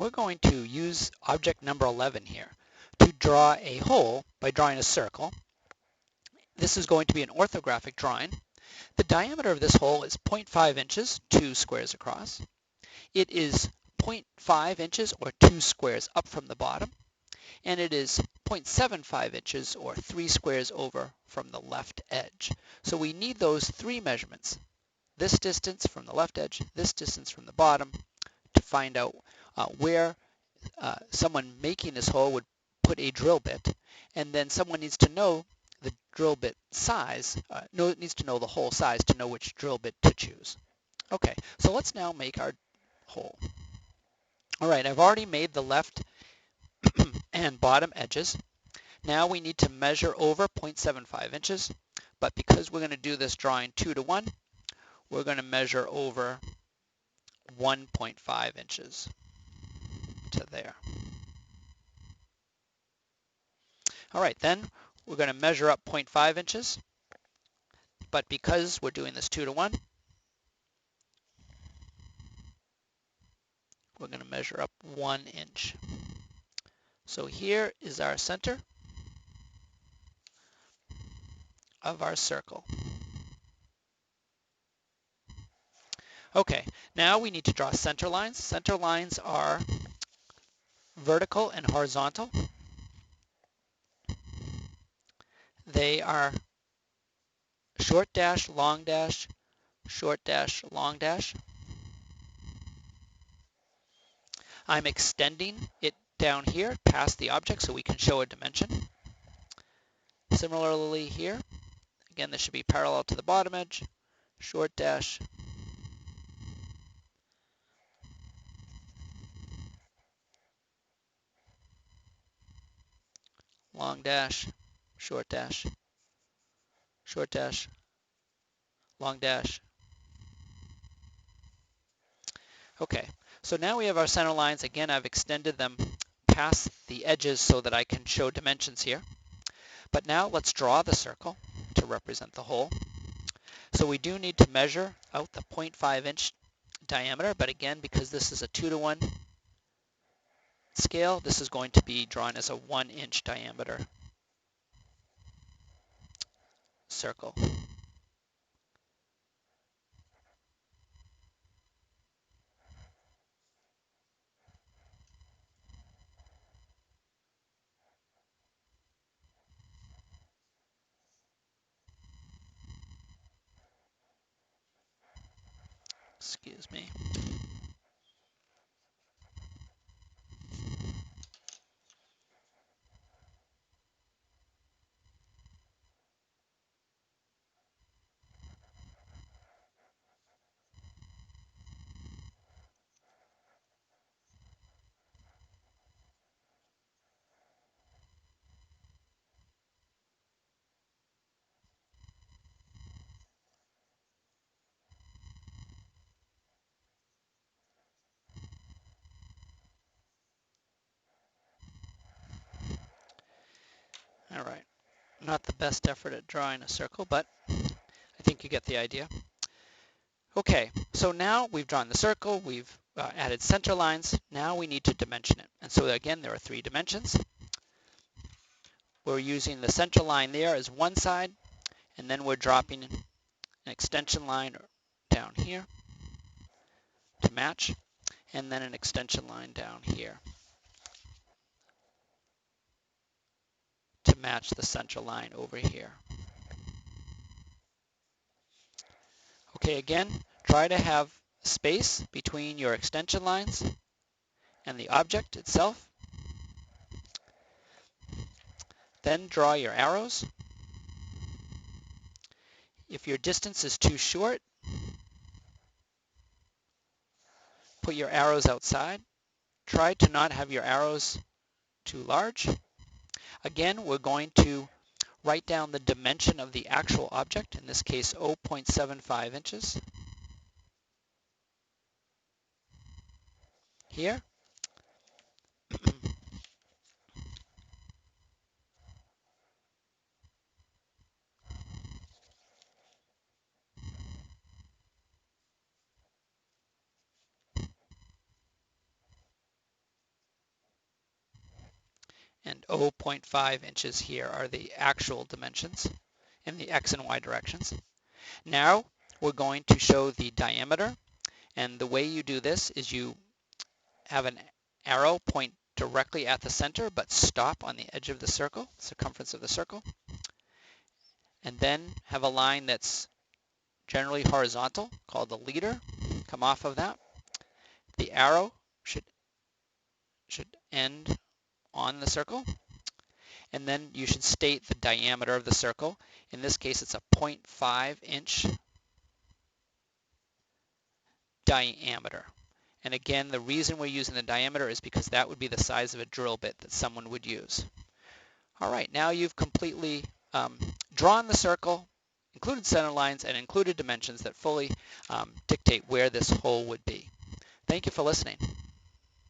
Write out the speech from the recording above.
we're going to use object number 11 here to draw a hole by drawing a circle. This is going to be an orthographic drawing. The diameter of this hole is 0.5 inches, 2 squares across. It is 0.5 inches or 2 squares up from the bottom, and it is 0.75 inches or 3 squares over from the left edge. So we need those three measurements, this distance from the left edge, this distance from the bottom, to find out where someone making this hole would put a drill bit, and then someone needs to know the drill bit size, needs to know the hole size to know which drill bit to choose. Okay, so let's now make our hole. All right, I've already made the left and bottom edges. Now we need to measure over 0.75 inches, but because we're going to do this drawing 2 to 1, we're going to measure over 1.5 inches to there. All right, then we're going to measure up 0.5 inches, but because we're doing this 2 to 1, we're going to measure up 1 inch. So here is our center of our circle. Okay, now we need to draw center lines. Center lines are vertical and horizontal. They are short dash, long dash, short dash, long dash. I'm extending it down here past the object so we can show a dimension. Similarly here, again, this should be parallel to the bottom edge, short dash, long dash, short dash, short dash, long dash. Okay, so now we have our center lines. Again, I've extended them past the edges so that I can show dimensions here. But now let's draw the circle to represent the hole. So we do need to measure out the 0.5 inch diameter, but again, because this is a 2 to 1 scale, this is going to be drawn as a 1 inch diameter circle. Excuse me. All right, not the best effort at drawing a circle, but I think you get the idea. Okay, so now we've drawn the circle, we've added center lines, now we need to dimension it. And so again, there are 3 dimensions. We're using the center line there as one side, and then we're dropping an extension line down here to match, and then an extension line down here to match the center line over here. Okay, again, try to have space between your extension lines and the object itself. Then draw your arrows. If your distance is too short, put your arrows outside. Try to not have your arrows too large. Again, we're going to write down the dimension of the actual object, in this case 0.75 inches. Here. and 0.5 inches here are the actual dimensions in the X and Y directions. Now we're going to show the diameter, and the way you do this is you have an arrow point directly at the center but stop on the edge of the circle, circumference of the circle, and then have a line that's generally horizontal called the leader. Come off of that. The arrow should end on the circle, and then you should state the diameter of the circle. In this case, it's a 0.5 inch diameter. And again, the reason we're using the diameter is because that would be the size of a drill bit that someone would use. All right, now you've completely drawn the circle, included center lines, and included dimensions that fully dictate where this hole would be. Thank you for listening.